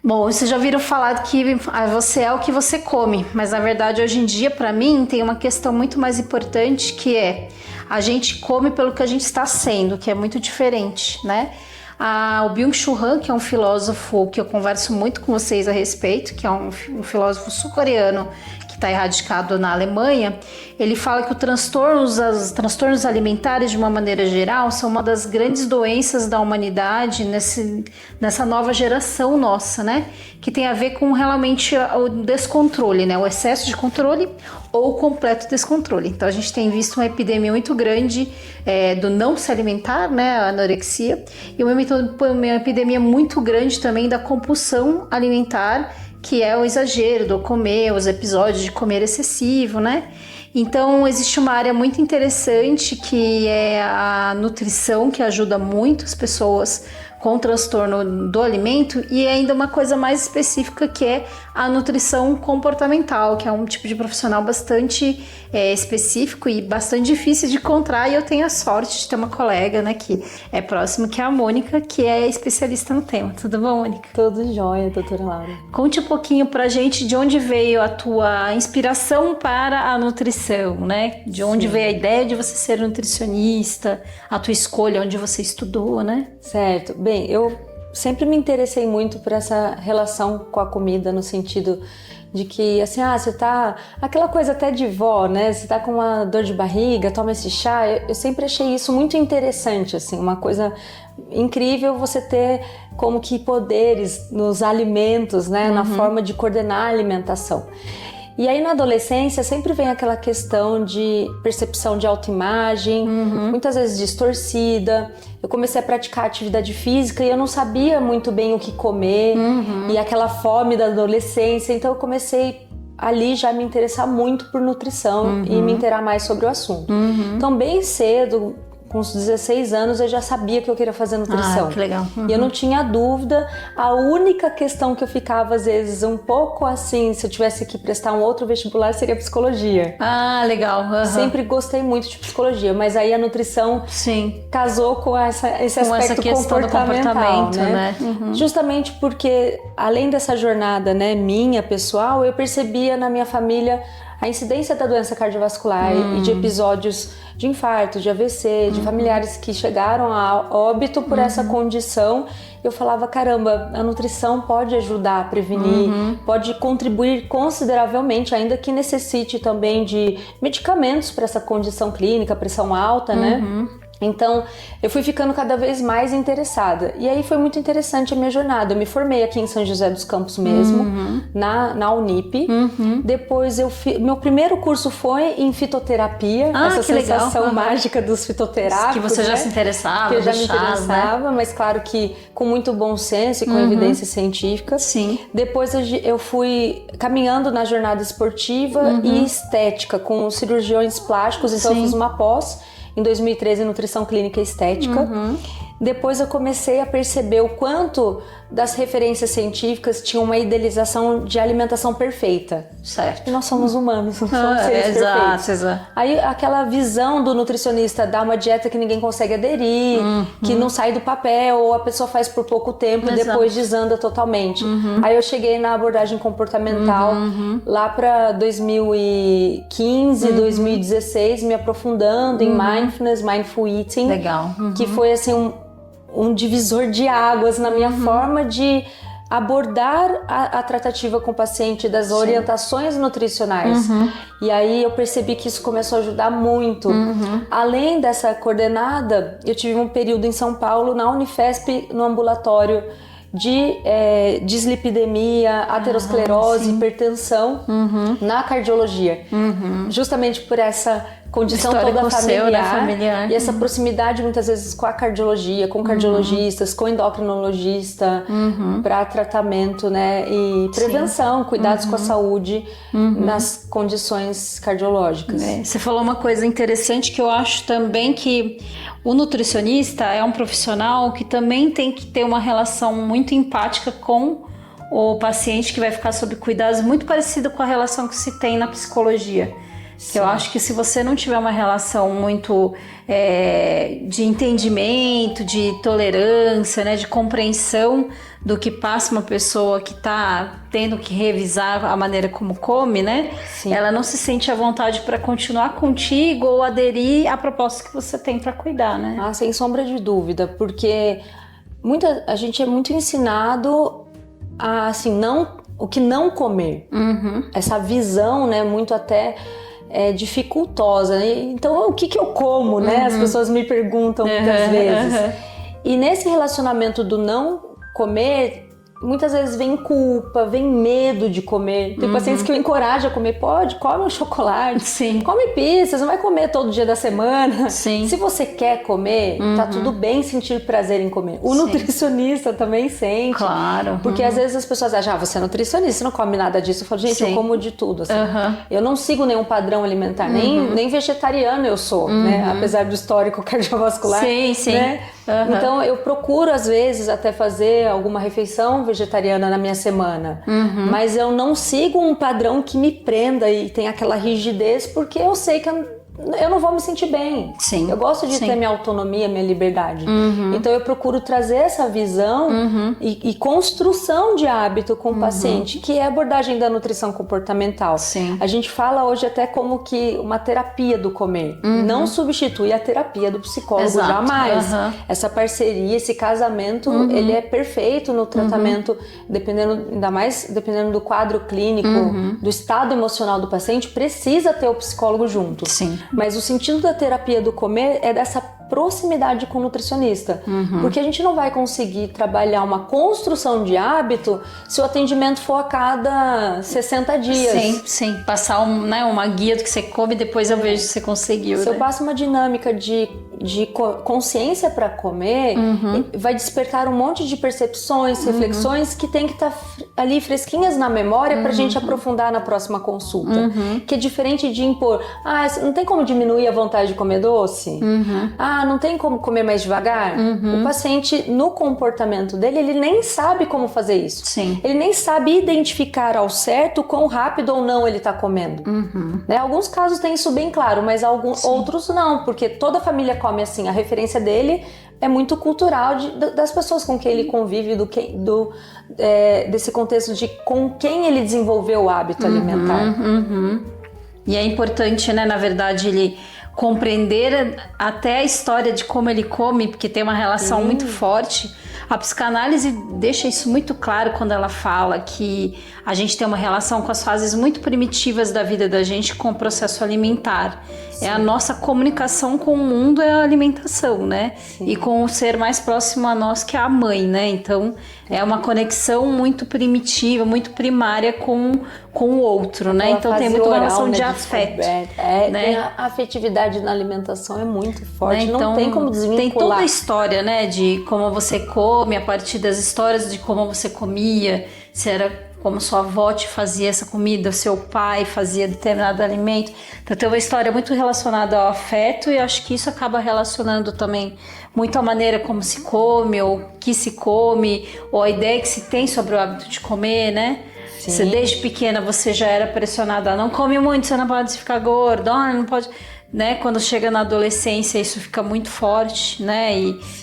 Bom, vocês já ouviram falar que você é o que você come, mas na verdade hoje em dia, para mim, tem uma questão muito mais importante que é a gente come pelo que a gente está sendo, que é muito diferente, né? O Byung-Chul Han, que é um filósofo que eu converso muito com vocês a respeito, que é um filósofo sul-coreano que está erradicado na Alemanha, ele fala que os transtornos alimentares, de uma maneira geral, são uma das grandes doenças da humanidade nessa nova geração nossa, né? Que tem a ver com realmente o descontrole, né? O excesso de controle ou o completo descontrole. Então a gente tem visto uma epidemia muito grande do não se alimentar, né? A anorexia, e uma epidemia muito grande também da compulsão alimentar, que é o exagero do comer, os episódios de comer excessivo, né? Então existe uma área muito interessante que é a nutrição, que ajuda muito as pessoas com transtorno do alimento, e ainda uma coisa mais específica, que é a nutrição comportamental, que é um tipo de profissional bastante específico e bastante difícil de encontrar, e eu tenho a sorte de ter uma colega, né, que é próxima, que é a Mônica, que é especialista no tema. Tudo bom, Mônica? Tudo jóia, doutora Laura. Conte um pouquinho pra gente de onde veio a tua inspiração para a nutrição, né? De onde veio a ideia de você ser nutricionista, a tua escolha, onde você estudou, né? Certo. Bem, eu sempre me interessei muito por essa relação com a comida, no sentido de que, assim, você tá... Aquela coisa até de vó, né? Você tá com uma dor de barriga, toma esse chá. Eu sempre achei isso muito interessante, assim, uma coisa incrível você ter como que poderes nos alimentos, né? Na forma de coordenar a alimentação. E aí na adolescência sempre vem aquela questão de percepção de autoimagem, muitas vezes distorcida. Eu comecei a praticar atividade física e eu não sabia muito bem o que comer, e aquela fome da adolescência. Então eu comecei ali já a me interessar muito por nutrição e me inteirar mais sobre o assunto. Então bem cedo, com uns 16 anos, eu já sabia que eu queria fazer nutrição. Que legal. E eu não tinha dúvida. A única questão que eu ficava, às vezes, um pouco assim, se eu tivesse que prestar um outro vestibular, seria psicologia. Legal. Sempre gostei muito de psicologia, mas aí a nutrição casou com esse aspecto comportamental, né? Justamente porque, além dessa jornada, né, minha, pessoal, eu percebia na minha família a incidência da doença cardiovascular e de episódios de infarto, de AVC, de familiares que chegaram a óbito por essa condição. Eu falava, caramba, a nutrição pode ajudar a prevenir, pode contribuir consideravelmente, ainda que necessite também de medicamentos para essa condição clínica, pressão alta, né? Então, eu fui ficando cada vez mais interessada. E aí foi muito interessante a minha jornada. Eu me formei aqui em São José dos Campos mesmo, na Unip. Depois, meu primeiro curso foi em fitoterapia. Essa sensação legal. Mágica dos fitoterápicos. Que você já se interessava. Que eu já me interessava, mas claro que com muito bom senso e com evidência científica. Sim. Depois eu fui caminhando na jornada esportiva e estética, com cirurgiões plásticos. Então eu fiz uma pós em 2013 em nutrição clínica e estética. Depois eu comecei a perceber o quanto das referências científicas tinham uma idealização de alimentação perfeita. Certo. E nós somos humanos, não somos seres perfeitos. Exato. Aí aquela visão do nutricionista dar uma dieta que ninguém consegue aderir, que não sai do papel, ou a pessoa faz por pouco tempo e depois desanda totalmente. Aí eu cheguei na abordagem comportamental lá para 2015, 2016, me aprofundando em mindfulness, mindful eating. Legal. Que foi assim um divisor de águas na minha forma de abordar a tratativa com o paciente, das orientações nutricionais. E aí eu percebi que isso começou a ajudar muito. Além dessa coordenada, eu tive um período em São Paulo, na Unifesp, no ambulatório de dislipidemia, aterosclerose, hipertensão, na cardiologia. Justamente por essa condição toda familiar, e essa proximidade muitas vezes com a cardiologia, com cardiologistas, com endocrinologista, para tratamento, né, e prevenção, cuidados com a saúde nas condições cardiológicas. Você falou uma coisa interessante que eu acho também, que o nutricionista é um profissional que também tem que ter uma relação muito empática com o paciente que vai ficar sob cuidados, muito parecida com a relação que se tem na psicologia. Sim. Eu acho que se você não tiver uma relação muito de entendimento, de tolerância, né, de compreensão do que passa uma pessoa que está tendo que revisar a maneira como come, né? Sim. Ela não se sente à vontade para continuar contigo ou aderir à proposta que você tem para cuidar, né? Ah, sem sombra de dúvida, porque a gente é muito ensinado a, assim, o que não comer. Essa visão, né, muito até dificultosa. Então, o que eu como, né? As pessoas me perguntam muitas vezes. E nesse relacionamento do não comer, muitas vezes vem culpa, vem medo de comer. Tem pacientes que eu encorajo a comer. Come um chocolate, Sim. Come pizza, você não vai comer todo dia da semana. Sim. Se você quer comer, tá tudo bem sentir prazer em comer. O nutricionista também sente. Claro. Porque às vezes as pessoas acham, você é nutricionista, você não come nada disso. Eu falo, gente, eu como de tudo. Assim. Eu não sigo nenhum padrão alimentar, nem vegetariano eu sou, né? Apesar do histórico cardiovascular. Sim, sim. Né? Então eu procuro às vezes até fazer alguma refeição vegetariana na minha semana, mas eu não sigo um padrão que me prenda e tem aquela rigidez, porque eu sei que eu não vou me sentir bem. Sim. Eu gosto de ter minha autonomia, minha liberdade. Então eu procuro trazer essa visão e construção de hábito com o paciente, que é a abordagem da nutrição comportamental. Sim. A gente fala hoje até como que uma terapia do comer. Não substitui a terapia do psicólogo. Exato. Jamais. Essa parceria, esse casamento, ele é perfeito no tratamento, ainda mais dependendo do quadro clínico, do estado emocional do paciente, precisa ter o psicólogo junto. Sim. Mas o sentido da terapia do comer é dessa proximidade com o nutricionista. Porque a gente não vai conseguir trabalhar uma construção de hábito se o atendimento for a cada 60 dias. Sim, sim. Passar uma guia do que você come e depois eu vejo se você conseguiu. Se eu passo uma dinâmica de consciência para comer, vai despertar um monte de percepções, reflexões que tem que estar ali fresquinhas na memória pra gente aprofundar na próxima consulta. Que é diferente de impor, não tem como diminuir a vontade de comer doce? Não tem como comer mais devagar? O paciente, no comportamento dele, ele nem sabe como fazer isso. Sim. Ele nem sabe identificar ao certo quão rápido ou não ele tá comendo. Né? Alguns casos tem isso bem claro, mas outros não, porque toda a família come assim. A referência dele é muito cultural das pessoas com quem ele convive, desse contexto de com quem ele desenvolveu o hábito alimentar. E é importante, né, na verdade, ele compreender até a história de como ele come, porque tem uma relação muito forte. A psicanálise deixa isso muito claro quando ela fala que a gente tem uma relação com as fases muito primitivas da vida da gente com o processo alimentar. Sim. É a nossa comunicação com o mundo, é a alimentação, né? Sim. E com o ser mais próximo a nós, que é a mãe, né? Então, é uma conexão muito primitiva, muito primária com o outro, né? Então, tem muita relação de afeto. Né? A afetividade na alimentação é muito forte, né? Então, não tem como desvincular. Tem toda a história, né? De como você come, a partir das histórias de como você comia, se era como sua avó te fazia essa comida, seu pai fazia determinado alimento. Então tem uma história muito relacionada ao afeto, e acho que isso acaba relacionando também muito a maneira como se come, ou que se come, ou a ideia que se tem sobre o hábito de comer, né? Sim. Se desde pequena você já era pressionada a não come muito, você não pode ficar gordo, não pode... Né? Quando chega na adolescência isso fica muito forte, né?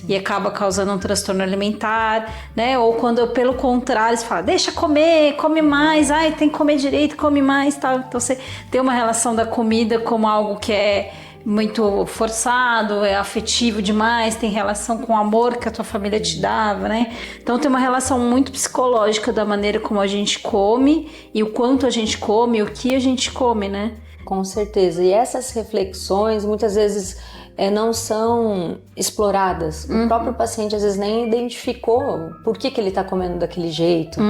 E acaba causando um transtorno alimentar, né? Ou quando pelo contrário você fala, deixa comer, come mais, tem que comer direito, come mais, tal. Então você tem uma relação da comida como algo que é muito forçado, é afetivo demais, tem relação com o amor que a tua família te dava, né? Então tem uma relação muito psicológica da maneira como a gente come e o quanto a gente come, o que a gente come, né? Com certeza. E essas reflexões muitas vezes não são exploradas. O próprio paciente às vezes nem identificou por que ele está comendo daquele jeito.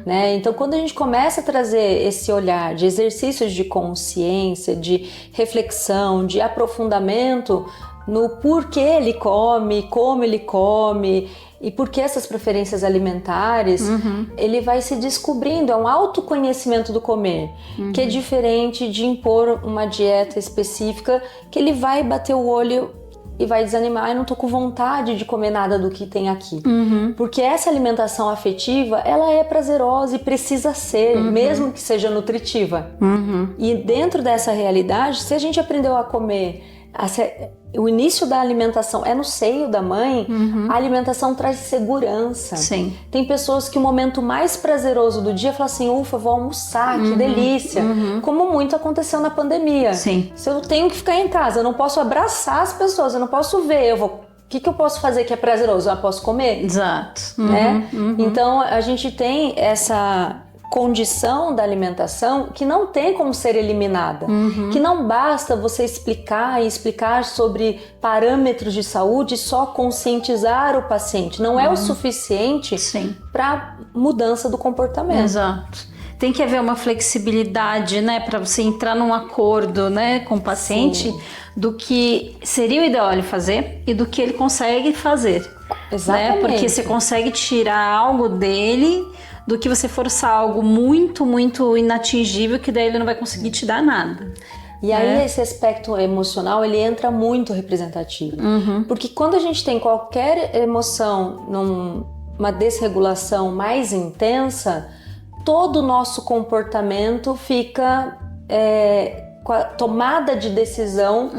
Né? Então quando a gente começa a trazer esse olhar de exercícios de consciência, de reflexão, de aprofundamento no porquê ele come, como ele come e por que essas preferências alimentares, ele vai se descobrindo, é um autoconhecimento do comer, que é diferente de impor uma dieta específica que ele vai bater o olho e vai desanimar, eu não tô com vontade de comer nada do que tem aqui. Porque essa alimentação afetiva, ela é prazerosa e precisa ser, mesmo que seja nutritiva. E dentro dessa realidade, se a gente aprendeu a comer, o início da alimentação é no seio da mãe, a alimentação traz segurança. Sim. Tem pessoas que o momento mais prazeroso do dia falam assim, ufa, vou almoçar, que delícia. Como muito aconteceu na pandemia. Sim. Se eu tenho que ficar em casa, eu não posso abraçar as pessoas, eu não posso ver, o que eu posso fazer que é prazeroso? Eu posso comer? Exato. Né? Então a gente tem essa condição da alimentação que não tem como ser eliminada, que não basta você explicar sobre parâmetros de saúde, só conscientizar o paciente, não é o suficiente para mudança do comportamento. Exato. Tem que haver uma flexibilidade, né, para você entrar num acordo, né, com o paciente do que seria o ideal ele fazer e do que ele consegue fazer. Exatamente. Né? Porque você consegue tirar algo dele do que você forçar algo muito, muito inatingível, que daí ele não vai conseguir te dar nada. E aí esse aspecto emocional, ele entra muito representativo. Porque quando a gente tem qualquer emoção numa desregulação mais intensa, todo o nosso comportamento fica com a tomada de decisão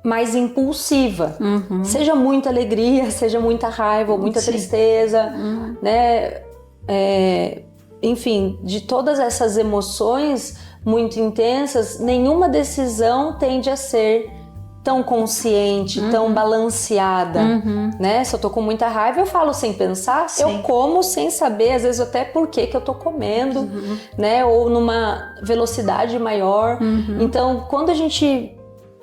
mais impulsiva. Seja muita alegria, seja muita raiva ou muita tristeza, né? Enfim, de todas essas emoções muito intensas, nenhuma decisão tende a ser tão consciente, tão balanceada, né? Se eu tô com muita raiva, eu falo sem pensar, eu como sem saber, às vezes até por que eu tô comendo, né? Ou numa velocidade maior. Então, quando a gente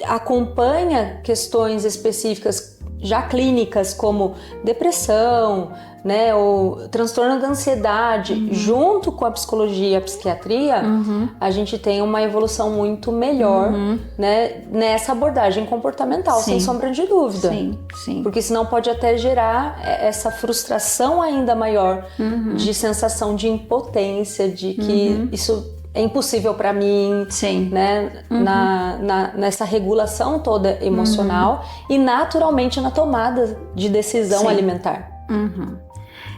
acompanha questões específicas já clínicas como depressão, né, ou transtorno da ansiedade, junto com a psicologia e a psiquiatria, a gente tem uma evolução muito melhor, né, nessa abordagem comportamental, sem sombra de dúvida. Sim. Porque senão pode até gerar essa frustração ainda maior de sensação de impotência, de que isso é impossível para mim, né? Nessa regulação toda emocional e naturalmente na tomada de decisão alimentar.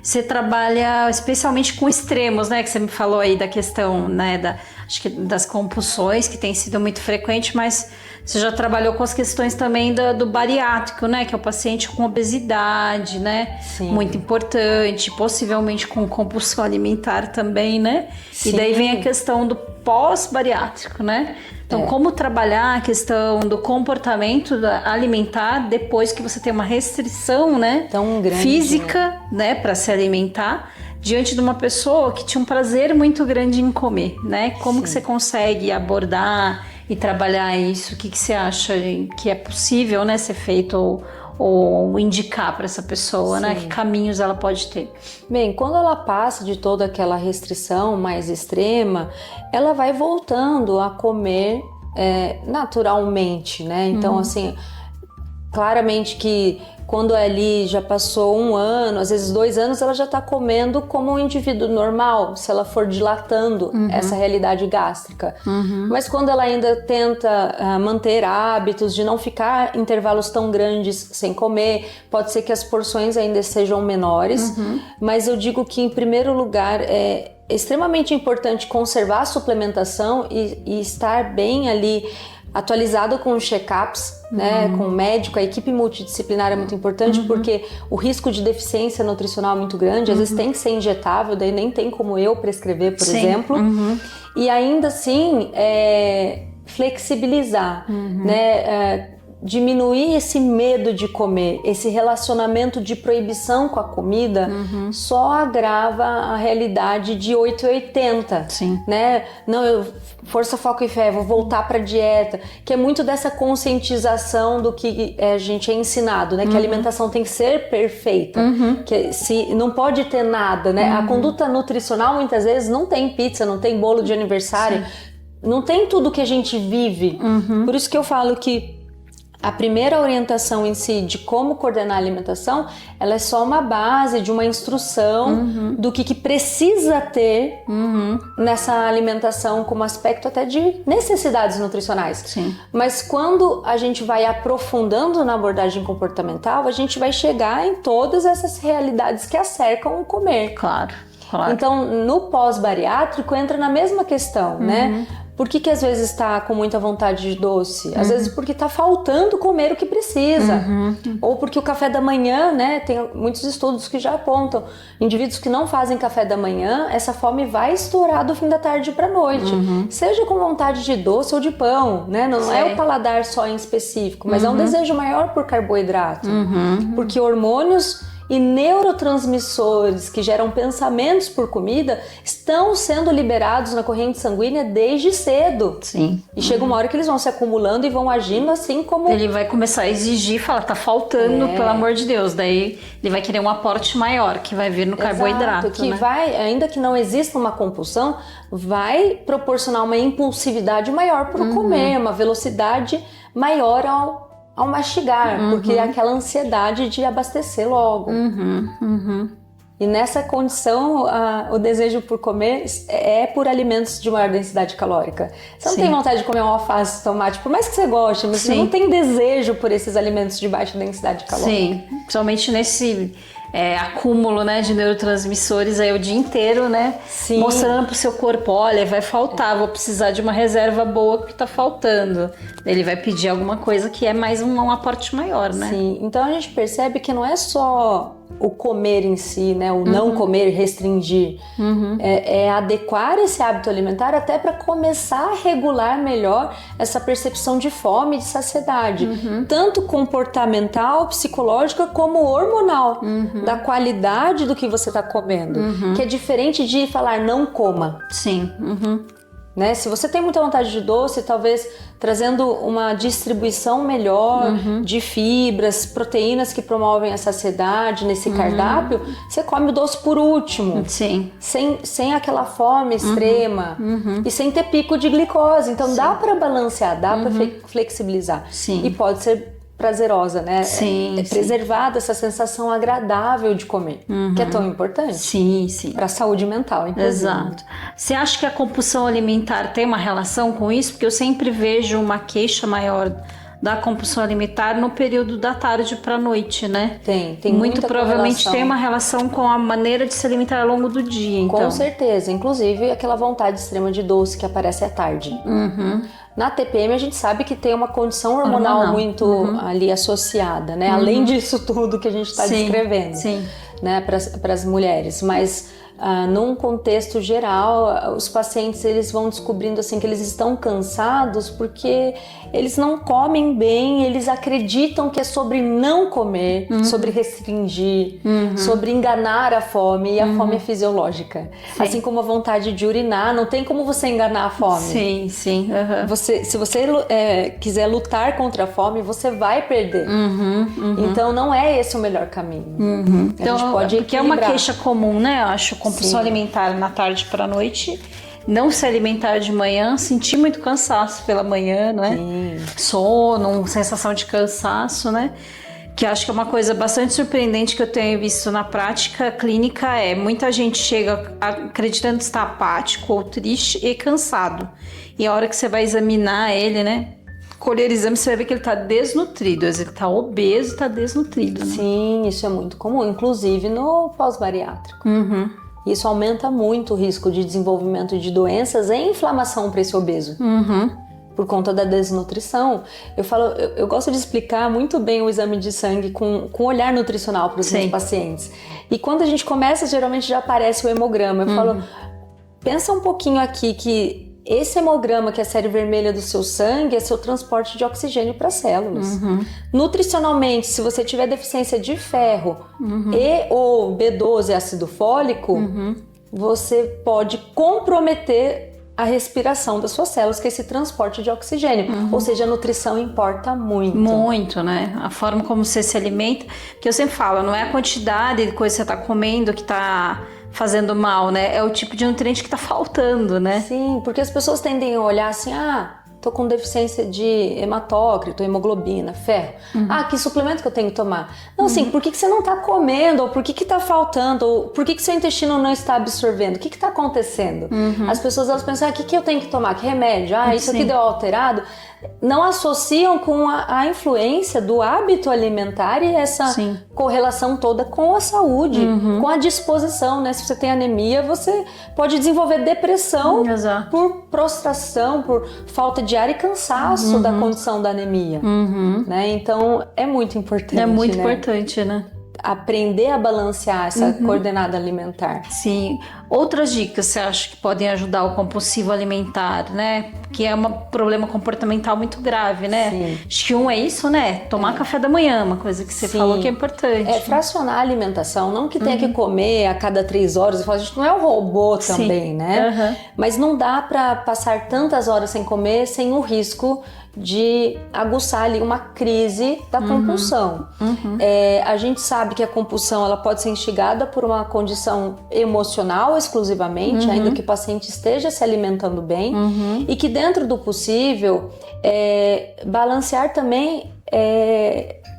Você trabalha especialmente com extremos, né? Que você me falou aí da questão, né? Acho que das compulsões, que tem sido muito frequente, mas você já trabalhou com as questões também do bariátrico, né? Que é o paciente com obesidade, né? Muito importante, possivelmente com compulsão alimentar também, né? E daí vem a questão do pós-bariátrico, né? Então, como trabalhar a questão do comportamento alimentar depois que você tem uma restrição, né? Tão grande, física, né? Para se alimentar, diante de uma pessoa que tinha um prazer muito grande em comer, né? Como que você consegue abordar e trabalhar isso? O que você acha que é possível, né, ser feito ou indicar para essa pessoa, né? Que caminhos ela pode ter? Bem, quando ela passa de toda aquela restrição mais extrema, ela vai voltando a comer naturalmente, né? Então, assim, claramente que quando ali já passou 1 ano, às vezes 2 anos, ela já está comendo como um indivíduo normal, se ela for dilatando essa realidade gástrica. Mas quando ela ainda tenta manter hábitos de não ficar intervalos tão grandes sem comer, pode ser que as porções ainda sejam menores, mas eu digo que, em primeiro lugar, é extremamente importante conservar a suplementação e estar bem ali atualizado com check-ups, né, com o médico. A equipe multidisciplinar é muito importante, porque o risco de deficiência nutricional é muito grande, às vezes tem que ser injetável, daí nem tem como eu prescrever, por exemplo. E ainda assim, flexibilizar, né, diminuir esse medo de comer, esse relacionamento de proibição com a comida, só agrava a realidade de 880, né? Não, força, foco e fé, vou voltar para dieta, que é muito dessa conscientização do que a gente é ensinado, né? Que a alimentação tem que ser perfeita, que não pode ter nada, né? A conduta nutricional muitas vezes não tem pizza, não tem bolo de aniversário, não tem tudo que a gente vive. Por isso que eu falo que a primeira orientação em si de como coordenar a alimentação, ela é só uma base de uma instrução do que precisa ter nessa alimentação como aspecto até de necessidades nutricionais. Sim. Mas quando a gente vai aprofundando na abordagem comportamental, a gente vai chegar em todas essas realidades que acercam o comer. Claro. Então, no pós-bariátrico entra na mesma questão, né? Por que às vezes está com muita vontade de doce? Às vezes porque está faltando comer o que precisa. Ou porque o café da manhã, né? Tem muitos estudos que já apontam. Indivíduos que não fazem café da manhã, essa fome vai estourar do fim da tarde para a noite. Seja com vontade de doce ou de pão, né? Não é o paladar só em específico, mas é um desejo maior por carboidrato. Porque hormônios e neurotransmissores que geram pensamentos por comida estão sendo liberados na corrente sanguínea desde cedo. Sim. E chega uma hora que eles vão se acumulando e vão agindo assim como... Ele vai começar a exigir, falar, tá faltando, pelo amor de Deus. Daí ele vai querer um aporte maior, que vai vir no carboidrato. Que né? vai, ainda que não exista uma compulsão, vai proporcionar uma impulsividade maior para o comer, uma velocidade maior ao mastigar, porque é aquela ansiedade de abastecer logo. E nessa condição, o desejo por comer é por alimentos de maior densidade calórica. Você não tem vontade de comer um alface, tomate, por mais que você goste, mas você não tem desejo por esses alimentos de baixa densidade calórica. Sim, principalmente nesse acúmulo, né, de neurotransmissores aí o dia inteiro, né? Sim. Mostrando pro seu corpo, olha, vai faltar, vou precisar de uma reserva boa que tá faltando. Ele vai pedir alguma coisa que é mais um aporte maior, né? Sim, então a gente percebe que não é só o comer em si, né? O não comer, restringir. É adequar esse hábito alimentar até para começar a regular melhor essa percepção de fome e de saciedade. Tanto comportamental, psicológica, como hormonal. Da qualidade do que você está comendo. Que é diferente de falar não coma. Sim. Né? Se você tem muita vontade de doce, talvez trazendo uma distribuição melhor de fibras, proteínas que promovem a saciedade nesse cardápio, você come o doce por último. Sim. Sem aquela fome extrema e sem ter pico de glicose. Então dá para balancear, dá para flexibilizar. Sim. E pode ser prazerosa, né? Sim, preservada essa sensação agradável de comer, que é tão importante. Sim. Para a saúde mental, inclusive. Exato. Você acha que a compulsão alimentar tem uma relação com isso? Porque eu sempre vejo uma queixa maior da compulsão alimentar no período da tarde para a noite, né? Tem muito provavelmente tem uma relação com a maneira de se alimentar ao longo do dia, então. Com certeza, inclusive aquela vontade extrema de doce que aparece à tarde. Na TPM a gente sabe que tem uma condição hormonal muito ali associada, né? Além disso tudo que a gente está descrevendo, né? Para as mulheres, mas num contexto geral, os pacientes eles vão descobrindo assim que eles estão cansados porque eles não comem bem, eles acreditam que é sobre não comer, sobre restringir, sobre enganar a fome, e a fome é fisiológica. Assim como a vontade de urinar, não tem como você enganar a fome. Sim. Se você quiser lutar contra a fome, você vai perder. Então não é esse o melhor caminho. Então, a gente pode porque é uma queixa comum, né? Eu acho, compulsão alimentar na tarde para a noite, não se alimentar de manhã, sentir muito cansaço pela manhã, né? Sono, sensação de cansaço, né? Que eu acho que é uma coisa bastante surpreendente que eu tenho visto na prática clínica muita gente chega acreditando estar apático ou triste e cansado. E a hora que você vai examinar ele, né? Colher exame, você vai ver que ele está desnutrido, ele está obeso e está desnutrido, né? Sim, isso é muito comum, inclusive no pós-bariátrico. Isso aumenta muito o risco de desenvolvimento de doenças e inflamação para esse obeso. Por conta da desnutrição. Eu gosto de explicar muito bem o exame de sangue com olhar nutricional para os meus pacientes. E quando a gente começa, geralmente já aparece o hemograma. Eu falo, pensa um pouquinho aqui que esse hemograma, que é a série vermelha do seu sangue, é seu transporte de oxigênio para as células. Nutricionalmente, se você tiver deficiência de ferro e ou B12, ácido fólico, você pode comprometer a respiração das suas células, que é esse transporte de oxigênio. Ou seja, a nutrição importa muito. Muito, né? A forma como você se alimenta. Porque eu sempre falo, não é a quantidade de coisa que você está comendo que está fazendo mal, né? É o tipo de nutriente que está faltando, né? Sim, porque as pessoas tendem a olhar assim, tô com deficiência de hematócrito, hemoglobina, ferro. Que suplemento que eu tenho que tomar? Não, assim, por que você não tá comendo? Ou por que tá faltando? Ou por que seu intestino não está absorvendo? O que tá acontecendo? As pessoas, elas pensam, o que eu tenho que tomar? Que remédio? Isso aqui deu alterado. Não associam com a influência do hábito alimentar e essa correlação toda com a saúde, com a disposição, né? Se você tem anemia, você pode desenvolver depressão por prostração, por falta de ar e cansaço da condição da anemia, né? Então, é muito importante, É muito importante, né? Aprender a balancear essa coordenada alimentar. Sim. Outras dicas você acha que podem ajudar o compulsivo alimentar, né? Que é um problema comportamental muito grave, né? Sim. Acho que é isso, né? Tomar café da manhã, uma coisa que você falou que é importante. Fracionar a alimentação, não que tenha que comer a cada 3 horas. A gente não é um robô também, né? Mas não dá para passar tantas horas sem comer sem o risco de aguçar ali uma crise da compulsão. A gente sabe que a compulsão ela pode ser instigada por uma condição emocional exclusivamente, ainda que o paciente esteja se alimentando bem, e que dentro do possível balancear também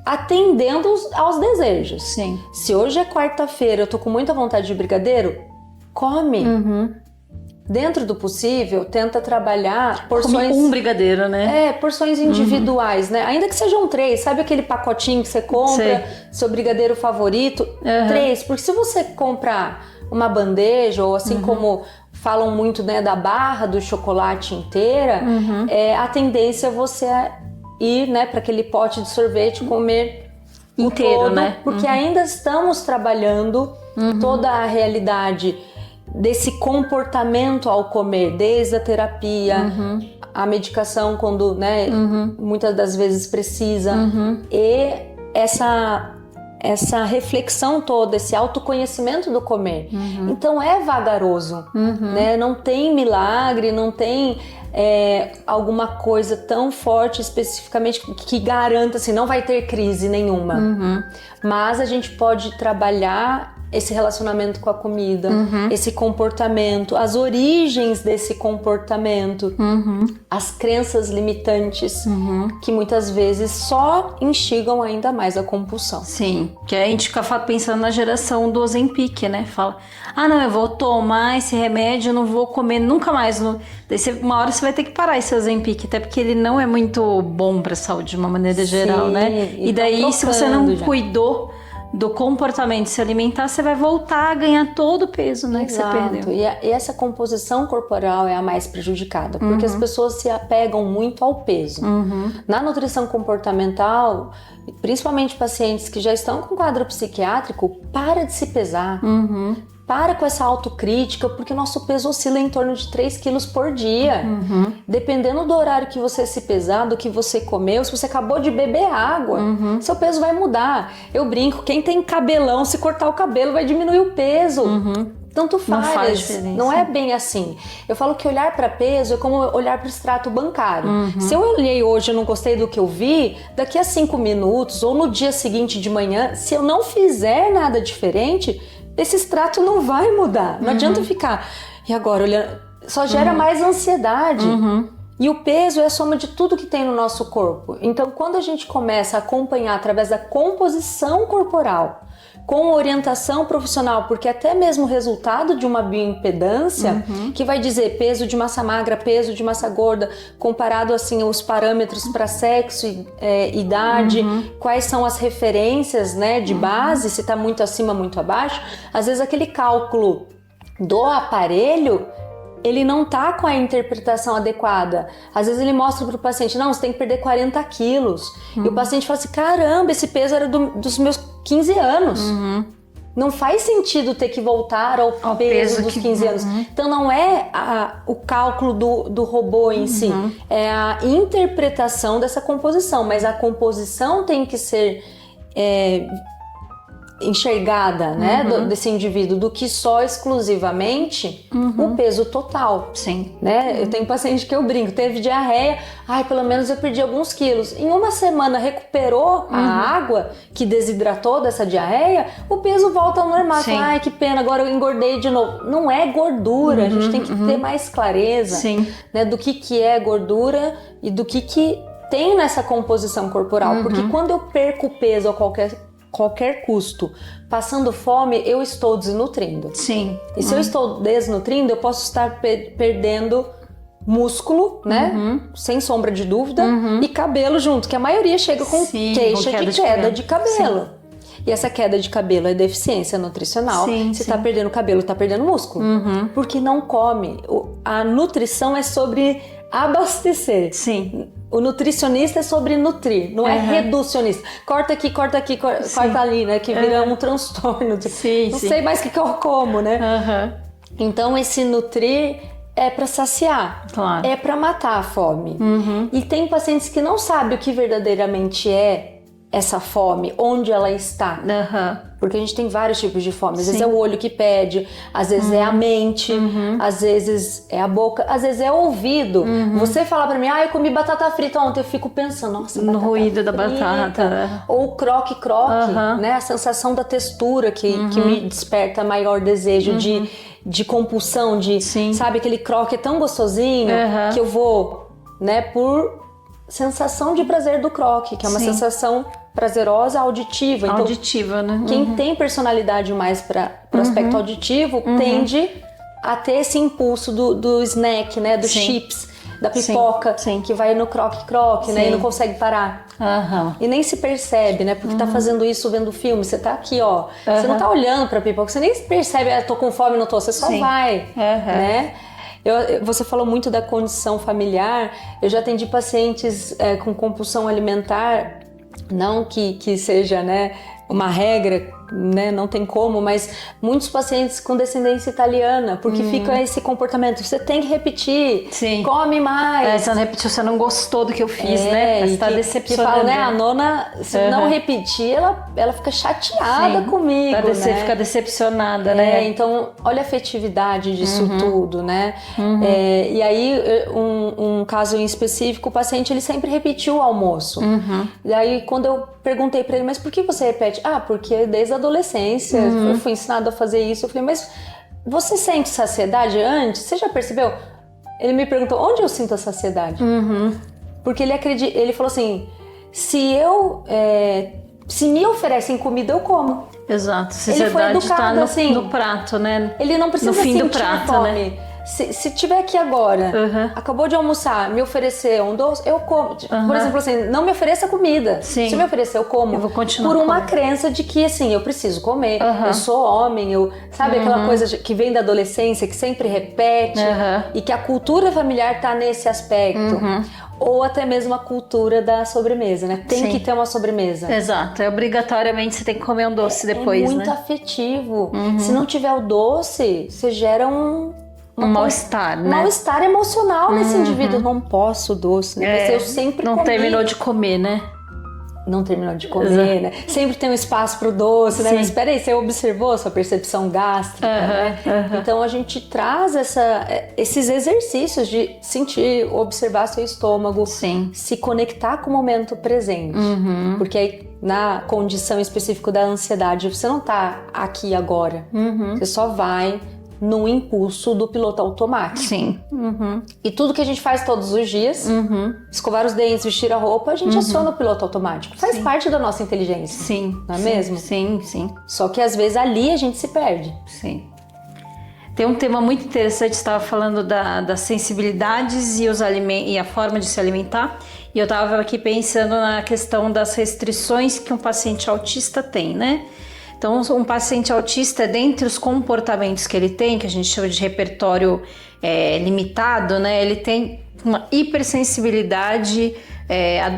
atendendo aos desejos. Sim. Se hoje é quarta-feira, eu tô com muita vontade de brigadeiro, come. Dentro do possível, tenta trabalhar porções... Come um brigadeiro, né? Porções individuais, né? Ainda que sejam 3, sabe aquele pacotinho que você compra, seu brigadeiro favorito? 3, porque se você comprar uma bandeja, ou assim como falam muito, né, da barra do chocolate inteira, a tendência é você ir, né, para aquele pote de sorvete comer inteiro, todo, né? Porque ainda estamos trabalhando toda a realidade desse comportamento ao comer, desde a terapia, a medicação quando, né, muitas das vezes precisa, e essa reflexão toda, esse autoconhecimento do comer. Então é vagaroso, né? Não tem milagre, não tem alguma coisa tão forte especificamente que garanta assim, não vai ter crise nenhuma. Mas a gente pode trabalhar esse relacionamento com a comida, esse comportamento, as origens desse comportamento, as crenças limitantes que muitas vezes só instigam ainda mais a compulsão. Sim, que a gente fica pensando na geração do Ozempic, né? Fala, não, eu vou tomar esse remédio, eu não vou comer nunca mais. Daí uma hora você vai ter que parar esse Ozempic, até porque ele não é muito bom para a saúde de uma maneira geral, né? E daí, se você não cuidou do comportamento se alimentar, você vai voltar a ganhar todo o peso, né, que você perdeu. E essa composição corporal é a mais prejudicada, porque as pessoas se apegam muito ao peso. Na nutrição comportamental, principalmente pacientes que já estão com quadro psiquiátrico, para de se pesar. Para com essa autocrítica, porque nosso peso oscila em torno de 3 quilos por dia. Dependendo do horário que você se pesar, do que você comeu, se você acabou de beber água, seu peso vai mudar. Eu brinco, quem tem cabelão, se cortar o cabelo vai diminuir o peso. Tanto faz, não faz diferença. Não é bem assim. Eu falo que olhar para peso é como olhar para o extrato bancário. Se eu olhei hoje e não gostei do que eu vi, daqui a 5 minutos ou no dia seguinte de manhã, se eu não fizer nada diferente, esse extrato não vai mudar. Não adianta ficar, e agora, olhando, só gera mais ansiedade. E o peso é a soma de tudo que tem no nosso corpo. Então, quando a gente começa a acompanhar através da composição corporal, com orientação profissional, porque até mesmo o resultado de uma bioimpedância, que vai dizer peso de massa magra, peso de massa gorda, comparado assim os parâmetros para sexo, idade, quais são as referências, né, de base, se está muito acima, muito abaixo, às vezes aquele cálculo do aparelho, ele não tá com a interpretação adequada. Às vezes ele mostra para o paciente, não, você tem que perder 40 quilos. E o paciente fala assim, caramba, esse peso era dos meus 15 anos. Não faz sentido ter que voltar ao peso dos 15 anos. Então não é o cálculo do robô em si, é a interpretação dessa composição. Mas a composição tem que ser enxergada, né, desse indivíduo, do que só exclusivamente o peso total. Sim. Né? Eu tenho paciente que eu brinco, teve diarreia, pelo menos eu perdi alguns quilos. Em uma semana recuperou a água que desidratou dessa diarreia, o peso volta ao normal. Fala, que pena, agora eu engordei de novo. Não é gordura, a gente tem que ter mais clareza, né, do que é gordura e do que tem nessa composição corporal. Porque quando eu perco peso a qualquer custo, passando fome, eu estou desnutrindo. Sim. E se eu estou desnutrindo, eu posso estar perdendo músculo, né? Sem sombra de dúvida, e cabelo junto, que a maioria chega com queixa de queda de cabelo. Sim. E essa queda de cabelo é deficiência nutricional. Se tá perdendo cabelo, tá perdendo músculo. Porque não come. A nutrição é sobre abastecer. Sim. O nutricionista é sobre nutrir, não é reducionista. Corta aqui, corta ali, né? Que vira um transtorno. Não sei mais o que eu como, né? Então, esse nutrir é para saciar, é para matar a fome. E tem pacientes que não sabem o que verdadeiramente é essa fome, onde ela está. Porque a gente tem vários tipos de fome. Às vezes é o olho que pede, às vezes é a mente, às vezes é a boca, às vezes é o ouvido. Você fala pra mim, eu comi batata frita ontem, eu fico pensando, nossa, no ruído da batata. Ou croque-croque, né? A sensação da textura que me desperta maior desejo de compulsão, sabe, aquele croque é tão gostosinho que eu vou, né, por sensação de prazer do croque, que é uma sensação prazerosa auditiva. Então, auditiva, né? Quem tem personalidade mais para o aspecto auditivo tende a ter esse impulso do snack, né? Dos chips, da pipoca, que vai no croque-croque, né? E não consegue parar. E nem se percebe, né? Porque tá fazendo isso vendo filme. Você tá aqui, ó. Você não tá olhando pra pipoca, você nem percebe, tô com fome, não tô. Você só vai, né? Você falou muito da condição familiar. Eu já atendi pacientes com compulsão alimentar, não que seja, né, uma regra, né, não tem como, mas muitos pacientes com descendência italiana, porque fica esse comportamento, você tem que repetir, come mais. Você não repetiu, você não gostou do que eu fiz, né? Você tá decepcionando. Que fala, né, a nona, se não repetir, ela fica chateada comigo, né? Fica decepcionada, né? Então, olha a afetividade disso tudo, né? E aí, um caso em específico, o paciente, ele sempre repetiu o almoço. E aí, quando eu perguntei pra ele, mas por que você repete? Porque desde a adolescência eu fui ensinado a fazer isso. Eu falei, mas você sente saciedade antes? Você já percebeu? Ele me perguntou, onde eu sinto a saciedade? Porque ele falou assim, se me oferecem comida, eu como. Exato. Ele foi educado assim, no prato, né? Ele não precisa sentir do prato, fome. Né? Se tiver aqui agora, acabou de almoçar, me oferecer um doce, eu como. Por exemplo, assim, não me ofereça comida. Se me oferecer, eu como. Eu vou continuar por uma crença de que, assim, eu preciso comer, eu sou homem, sabe aquela coisa que vem da adolescência, que sempre repete, e que a cultura familiar tá nesse aspecto. Ou até mesmo a cultura da sobremesa, né? Tem que ter uma sobremesa. Exato, obrigatoriamente você tem que comer um doce depois, né? É muito afetivo. Se não tiver o doce, você gera um mal-estar, né? Mal-estar emocional nesse indivíduo. Não posso doce, né? Eu sempre não terminou de comer, né? Não terminou de comer, né? Sempre tem um espaço pro doce, né? Mas espera aí, você observou a sua percepção gástrica, né? Então a gente traz esses exercícios de sentir, observar seu estômago, se conectar com o momento presente. Porque aí, na condição específica da ansiedade, você não tá aqui agora. Você só vai no impulso do piloto automático. E tudo que a gente faz todos os dias, escovar os dentes, vestir a roupa, a gente aciona o piloto automático. Faz parte da nossa inteligência. Não é mesmo? Sim. Só que às vezes ali a gente se perde. Tem um tema muito interessante, você estava falando das sensibilidades e a forma de se alimentar. E eu estava aqui pensando na questão das restrições que um paciente autista tem, né? Então, um paciente autista, dentre os comportamentos que ele tem, que a gente chama de repertório limitado, né? Ele tem uma hipersensibilidade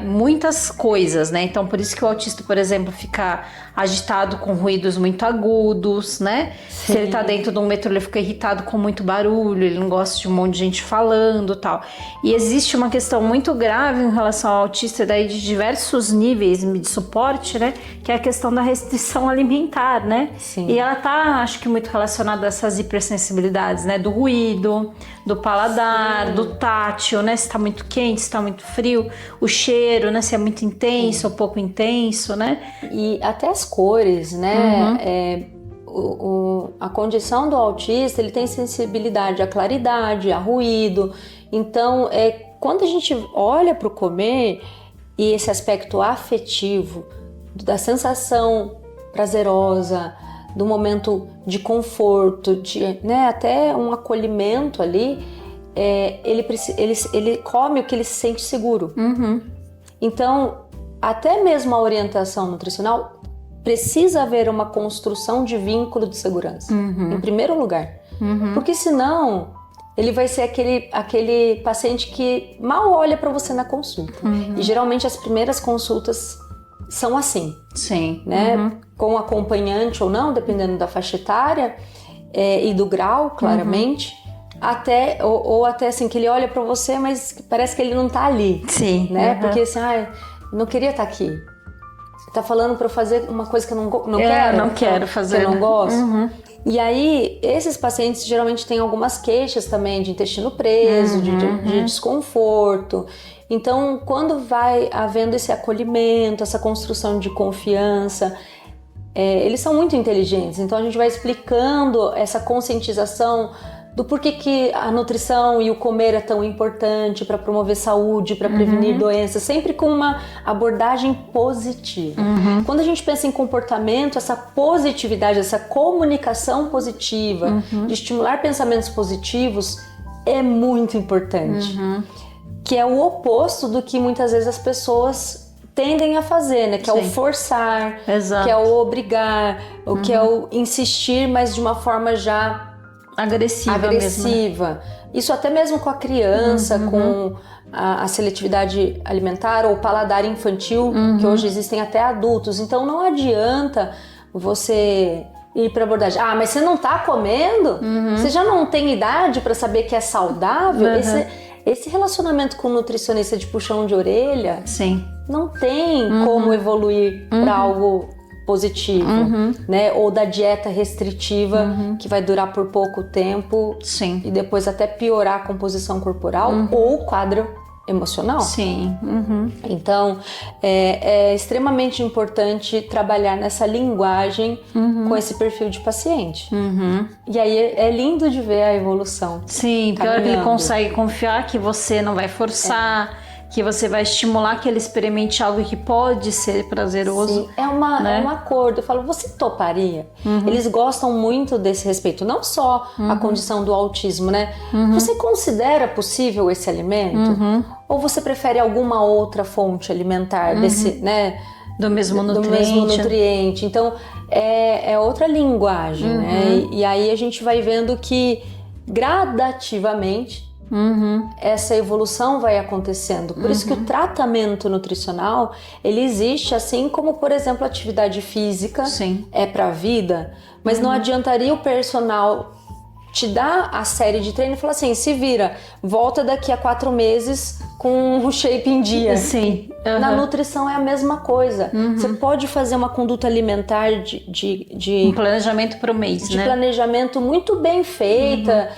muitas coisas, né? Então, por isso que o autista, por exemplo, fica agitado com ruídos muito agudos, né? Sim. Se ele tá dentro de um metrô, ele fica irritado com muito barulho, ele não gosta de um monte de gente falando e tal. E existe uma questão muito grave em relação ao autista, daí de diversos níveis de suporte, né? Que é a questão da restrição alimentar, né? Sim. E ela tá, acho que muito relacionada a essas hipersensibilidades, né? Do ruído, do paladar, sim, do tátil, né? Se tá muito quente, se tá muito frio, o cheiro, né? Se é muito intenso, sim, ou pouco intenso, né? E até as cores, né? A condição do autista, ele tem sensibilidade à claridade, a ruído. Então, quando a gente olha para o comer e esse aspecto afetivo, da sensação prazerosa, do momento de conforto, né, até um acolhimento ali, ele come o que ele se sente seguro. Uhum. Então, até mesmo a orientação nutricional precisa haver uma construção de vínculo de segurança, uhum, em primeiro lugar. Uhum. Porque senão, ele vai ser aquele paciente que mal olha para você na consulta. Uhum. E geralmente as primeiras consultas são assim. Sim. Né? Uhum. Com acompanhante ou não, dependendo da faixa etária e do grau, claramente. Até, ou até assim, que ele olha para você, mas parece que ele não tá ali. Sim. Né? Uhum. Porque assim, não queria estar aqui. Você tá falando para eu fazer uma coisa que eu não quero fazer, que eu não gosto. Uhum. E aí, esses pacientes geralmente têm algumas queixas também de intestino preso, de desconforto. Então, quando vai havendo esse acolhimento, essa construção de confiança, eles são muito inteligentes. Então, a gente vai explicando essa conscientização do porquê que a nutrição e o comer é tão importante para promover saúde, para prevenir doenças, sempre com uma abordagem positiva. Uhum. Quando a gente pensa em comportamento, essa positividade, essa comunicação positiva, de estimular pensamentos positivos, é muito importante. Que é o oposto do que muitas vezes as pessoas tendem a fazer, né? Que é o forçar, exato, que é o obrigar, o que é o insistir, mas de uma forma já agressiva. Mesmo, né? Isso até mesmo com a criança, com a seletividade alimentar ou paladar infantil, que hoje existem até adultos. Então não adianta você ir para abordagem. Mas você não tá comendo? Você já não tem idade para saber que é saudável? Esse relacionamento com o nutricionista de puxão de orelha, sim, não tem como evoluir para algo positivo, né? Ou da dieta restritiva que vai durar por pouco tempo, sim, e depois até piorar a composição corporal ou o quadro emocional. Sim. Então, é extremamente importante trabalhar nessa linguagem com esse perfil de paciente. E aí é lindo de ver a evolução. Sim, pior que ele consegue confiar que você não vai forçar, que você vai estimular que ele experimente algo que pode ser prazeroso. Sim, é um acordo. Eu falo, você toparia? Eles gostam muito desse respeito, não só a condição do autismo, né? Você considera possível esse alimento? Ou você prefere alguma outra fonte alimentar desse, né? Do mesmo nutriente. Então, é outra linguagem, né? E aí a gente vai vendo que gradativamente essa evolução vai acontecendo. Por isso que o tratamento nutricional, ele existe assim como, por exemplo, a atividade física é para a vida, mas não adiantaria o personal te dar a série de treino e falar assim, se vira, volta daqui a 4 meses com um shape em dia. Sim. Na nutrição é a mesma coisa. Você pode fazer uma conduta alimentar de um planejamento para o mês, de planejamento muito bem feita,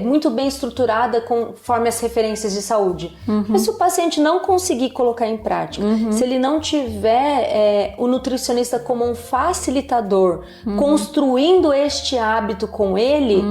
muito bem estruturada conforme as referências de saúde. Mas se o paciente não conseguir colocar em prática, se ele não tiver o nutricionista como um facilitador, construindo este hábito com ele,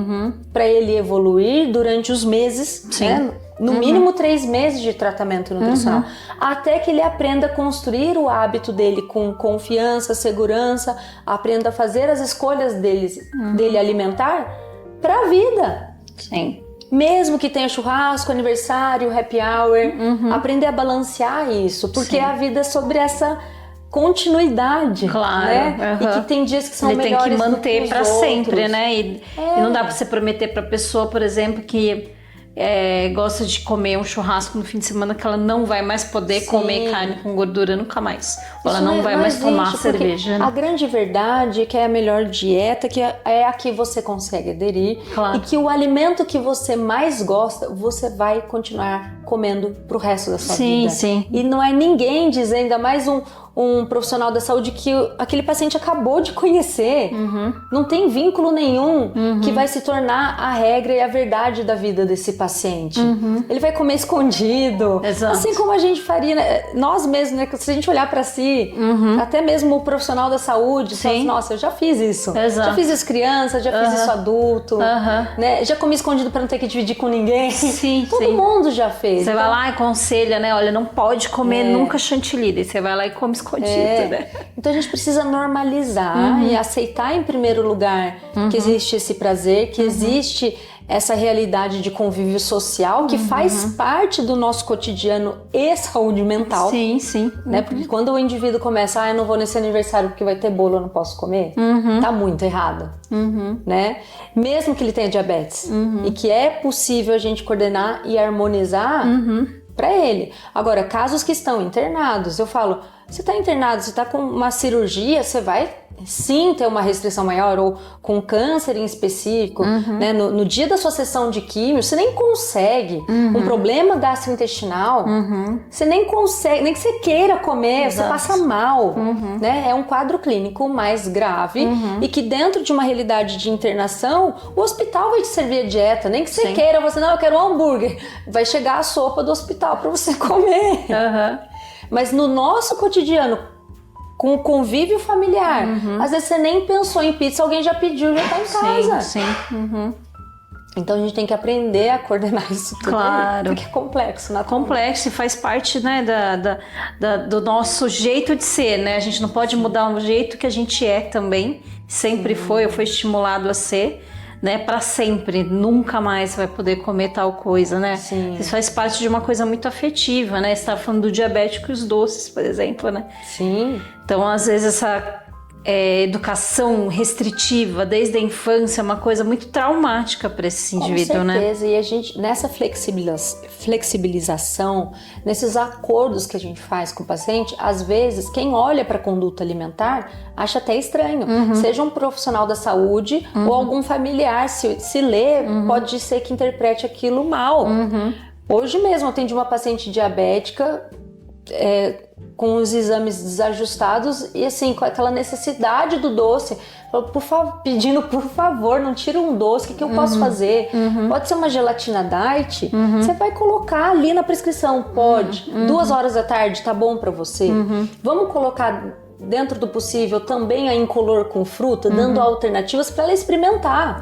para ele evoluir durante os meses, né? No mínimo 3 meses de tratamento nutricional, até que ele aprenda a construir o hábito dele com confiança, segurança, aprenda a fazer as escolhas dele alimentar para a vida. Sim. Mesmo que tenha churrasco, aniversário, happy hour, aprender a balancear isso, porque a vida é sobre essa continuidade, claro, né? E que tem dias que são ele melhores tem que manter para sempre, né? E não dá É. para você prometer para a pessoa, por exemplo, que gosta de comer um churrasco no fim de semana, que ela não vai mais poder comer carne com gordura nunca mais. Ou ela não vai mais tomar cerveja. Né? A grande verdade é que é a melhor dieta, que é a que você consegue aderir. Claro. E que o alimento que você mais gosta, você vai continuar comendo pro resto da sua vida. Sim. E não é ninguém dizendo, ainda mais um profissional da saúde que aquele paciente acabou de conhecer. Não tem vínculo nenhum que vai se tornar a regra e a verdade da vida desse paciente. Ele vai comer escondido. Exato. Assim como a gente faria, né? Nós mesmos, né? Se a gente olhar pra si, até mesmo o profissional da saúde, fala assim, nossa, eu já fiz isso. Exato. Já fiz isso criança, já fiz isso adulto. Né? Já comi escondido pra não ter que dividir com ninguém. Todo mundo já fez. Você vai lá e aconselha, né? Olha, não pode comer nunca chantilly. Daí você vai lá e come escondido, né? Então a gente precisa normalizar e aceitar em primeiro lugar que existe esse prazer, que existe essa realidade de convívio social que faz parte do nosso cotidiano e saúde mental. Sim. Né? Porque quando o indivíduo começa, eu não vou nesse aniversário porque vai ter bolo, eu não posso comer, tá muito errado. Né? Mesmo que ele tenha diabetes. E que é possível a gente coordenar e harmonizar para ele. Agora, casos que estão internados, eu falo, você está internado, você está com uma cirurgia, você vai sim ter uma restrição maior, ou com câncer em específico, né? No dia da sua sessão de químio, você nem consegue um problema gastrointestinal, você nem consegue, nem que você queira comer, você passa mal, né? É um quadro clínico mais grave e que dentro de uma realidade de internação, o hospital vai te servir a dieta, nem que você queira, você não, eu quero um hambúrguer, vai chegar a sopa do hospital para você comer. Mas no nosso cotidiano, com o convívio familiar, às vezes você nem pensou em pizza, alguém já pediu, já tá em casa. Então a gente tem que aprender a coordenar isso tudo. Claro. Porque é complexo, né? Complexo e faz parte, né, do nosso jeito de ser, né? A gente não pode mudar o jeito que a gente é também. Sempre foi estimulado a ser. Né, para sempre, nunca mais vai poder comer tal coisa, né? Isso faz parte de uma coisa muito afetiva, né? Você estava falando do diabético e os doces, por exemplo, né? Então, às vezes, essa educação restritiva desde a infância é uma coisa muito traumática para esse indivíduo, né? Com certeza, e a gente, nessa flexibilização, nesses acordos que a gente faz com o paciente, às vezes, quem olha para a conduta alimentar acha até estranho. Seja um profissional da saúde ou algum familiar, se lê, pode ser que interprete aquilo mal. Hoje mesmo eu atendi uma paciente diabética com os exames desajustados e assim, com aquela necessidade do doce, pedindo por favor, não tira um doce, o que eu posso fazer? Pode ser uma gelatina diet, você vai colocar ali na prescrição, pode, 2 horas da tarde, tá bom pra você? Vamos colocar dentro do possível também a incolor com fruta, dando alternativas para ela experimentar.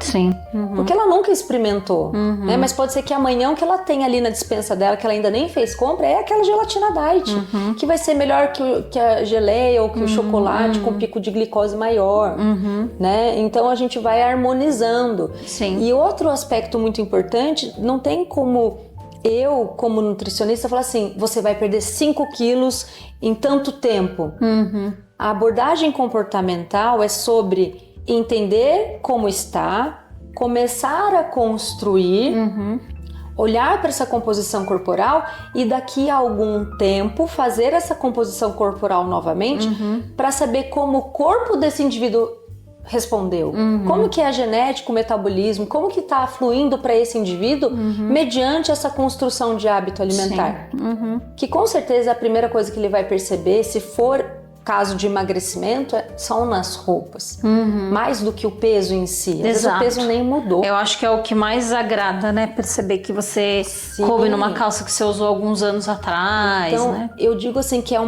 Porque ela nunca experimentou, né? Mas pode ser que amanhã o que ela tem ali na dispensa dela, que ela ainda nem fez compra, é aquela gelatina diet, que vai ser melhor que a geleia ou que o chocolate com pico de glicose maior, né? Então a gente vai harmonizando. E outro aspecto muito importante, não tem como eu, como nutricionista, falar assim, você vai perder 5 quilos em tanto tempo. A abordagem comportamental é sobre entender como está, começar a construir, olhar para essa composição corporal e daqui a algum tempo fazer essa composição corporal novamente para saber como o corpo desse indivíduo respondeu. Como que é a genética, o metabolismo, como que está fluindo para esse indivíduo mediante essa construção de hábito alimentar. Que com certeza a primeira coisa que ele vai perceber, se for caso de emagrecimento, são nas roupas. Mais do que o peso em si. Às vezes o peso nem mudou. Eu acho que é o que mais agrada, né? Perceber que você coube numa calça que você usou alguns anos atrás, então, né? Eu digo assim que é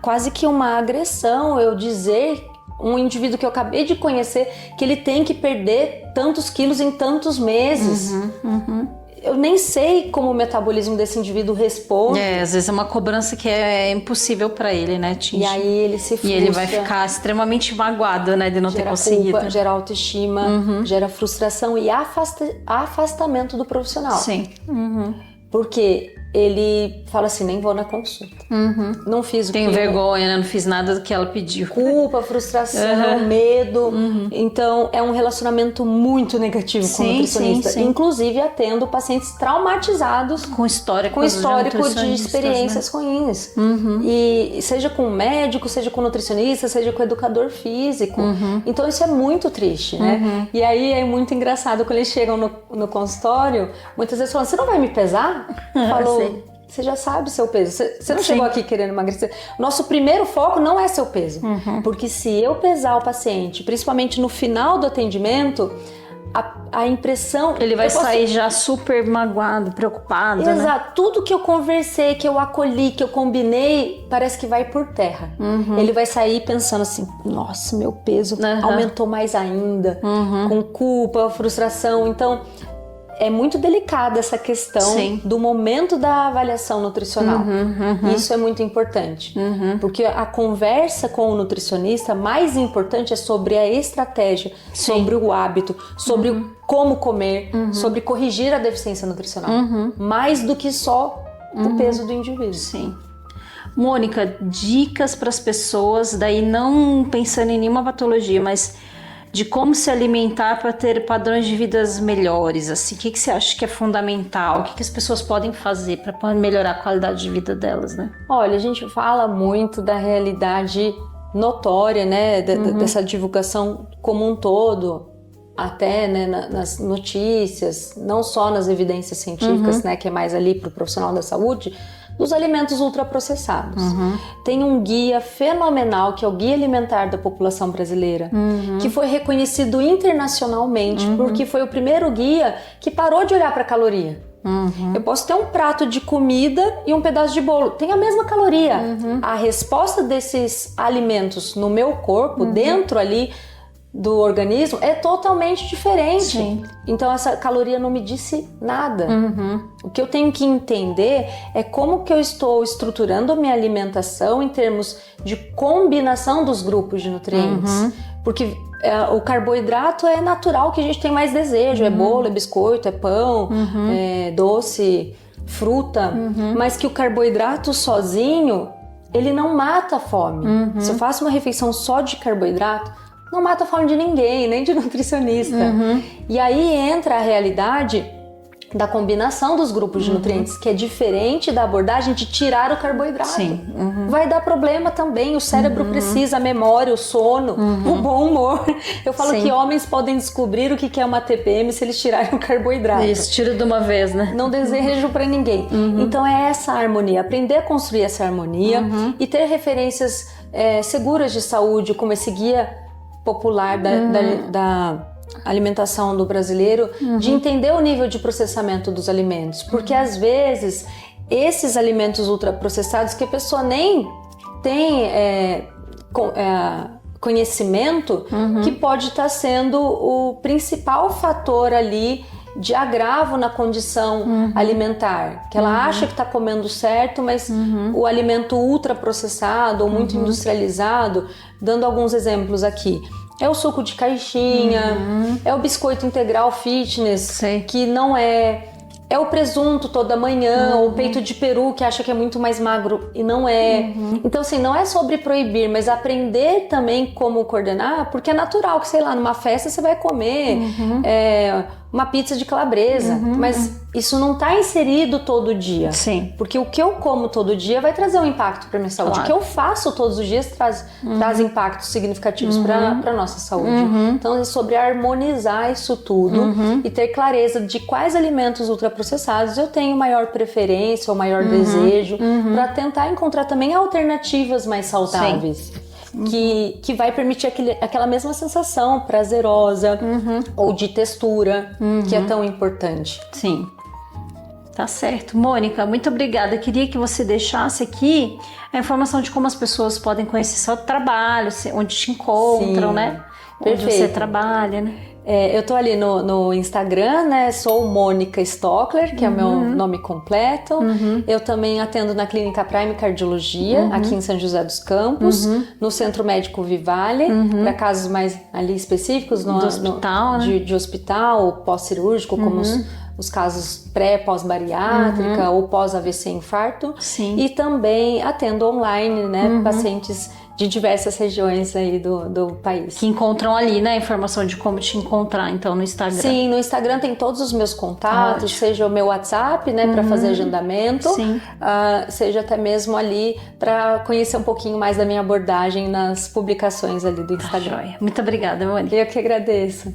quase que uma agressão eu dizer um indivíduo que eu acabei de conhecer que ele tem que perder tantos quilos em tantos meses. Eu nem sei como o metabolismo desse indivíduo responde. Às vezes é uma cobrança que é impossível para ele, né, Tinti? E aí ele se frustra. E ele vai ficar extremamente magoado, né, de não ter conseguido. Culpa, gera autoestima, gera frustração e afastamento do profissional. Porque ele fala assim, nem vou na consulta. Não fiz o que... Tem vergonha, né? Não fiz nada do que ela pediu. Culpa, frustração, medo. Então, é um relacionamento muito negativo com o nutricionista. Sim. Inclusive, atendo pacientes traumatizados com histórico de experiências ruins. E seja com médico, seja com nutricionista, seja com educador físico. Então, isso é muito triste, né? E aí, é muito engraçado quando eles chegam no consultório, muitas vezes falam, você não vai me pesar? Falou, você já sabe o seu peso. Você não chegou aqui querendo emagrecer. Nosso primeiro foco não é seu peso. Porque se eu pesar o paciente, principalmente no final do atendimento, a impressão... Ele vai sair já super magoado, preocupado, Exato. Né? Tudo que eu conversei, que eu acolhi, que eu combinei, parece que vai por terra. Ele vai sair pensando assim, nossa, meu peso aumentou mais ainda. Com culpa, frustração. Então... É muito delicada essa questão do momento da avaliação nutricional. Isso é muito importante. Porque a conversa com o nutricionista, mais importante é sobre a estratégia, sobre o hábito, sobre como comer, sobre corrigir a deficiência nutricional. Mais do que só o peso do indivíduo. Sim. Mônica, dicas para as pessoas, daí não pensando em nenhuma patologia, mas... de como se alimentar para ter padrões de vidas melhores, assim, o que você acha que é fundamental? O que as pessoas podem fazer para melhorar a qualidade de vida delas, né? Olha, a gente fala muito da realidade notória, né, dessa divulgação como um todo, até, né, nas notícias, não só nas evidências científicas, né, que é mais ali para o profissional da saúde, dos alimentos ultraprocessados. Tem um guia fenomenal, que é o Guia Alimentar da População Brasileira, que foi reconhecido internacionalmente, porque foi o primeiro guia que parou de olhar para a caloria. Eu posso ter um prato de comida e um pedaço de bolo, tem a mesma caloria. A resposta desses alimentos no meu corpo, dentro ali do organismo, é totalmente diferente. Sim. Então essa caloria não me disse nada. O que eu tenho que entender é como que eu estou estruturando a minha alimentação em termos de combinação dos grupos de nutrientes. Porque o carboidrato é natural que a gente tem mais desejo, é bolo, é biscoito, é pão, é doce, fruta, mas que o carboidrato sozinho, ele não mata a fome. Se eu faço uma refeição só de carboidrato, não mata a fome de ninguém, nem de nutricionista. E aí entra a realidade da combinação dos grupos de nutrientes, que é diferente da abordagem de tirar o carboidrato. Sim. Vai dar problema também, o cérebro precisa, a memória, o sono, o bom humor. Eu falo que homens podem descobrir o que é uma TPM se eles tirarem o carboidrato. Isso, tira de uma vez, né? Não desejo pra ninguém. Então é essa harmonia, aprender a construir essa harmonia e ter referências seguras de saúde, como esse guia popular da alimentação do brasileiro, de entender o nível de processamento dos alimentos, porque às vezes esses alimentos ultraprocessados que a pessoa nem tem conhecimento, que pode estar sendo o principal fator ali de agravo na condição alimentar, que ela acha que está comendo certo, mas o alimento ultraprocessado ou muito industrializado, dando alguns exemplos aqui, é o suco de caixinha, é o biscoito integral fitness, que não é o presunto toda manhã, ou o peito de peru, que acha que é muito mais magro e não é. Então, assim, não é sobre proibir, mas aprender também como coordenar, porque é natural que, sei lá, numa festa você vai comer uma pizza de calabresa, mas isso não está inserido todo dia. Sim. Porque o que eu como todo dia vai trazer um impacto para minha saúde. Claro. O que eu faço todos os dias traz impactos significativos para a nossa saúde. Então é sobre harmonizar isso tudo e ter clareza de quais alimentos ultraprocessados eu tenho maior preferência ou maior desejo, para tentar encontrar também alternativas mais saudáveis. Que vai permitir aquela mesma sensação prazerosa ou de textura, que é tão importante. Sim, tá certo. Mônica, muito obrigada. Eu queria que você deixasse aqui a informação de como as pessoas podem conhecer seu trabalho, onde te encontram, Sim. né? Perfeito. Onde você trabalha, né? Eu tô ali no Instagram, né? Sou Mônica Stockler, que é o meu nome completo. Eu também atendo na Clínica Prime Cardiologia, aqui em São José dos Campos, no Centro Médico Vivale, para casos mais ali específicos, do hospital, de hospital, pós-cirúrgico, como os casos pré-pós-bariátrica ou pós-AVC infarto. Sim. E também atendo online, né, pacientes de diversas regiões aí do país. Que encontram ali, né, a informação de como te encontrar, então, no Instagram. Sim, no Instagram tem todos os meus contatos, seja o meu WhatsApp, né, para fazer agendamento, seja até mesmo ali para conhecer um pouquinho mais da minha abordagem nas publicações ali do Instagram. Joia. Muito obrigada, Moni. Eu que agradeço.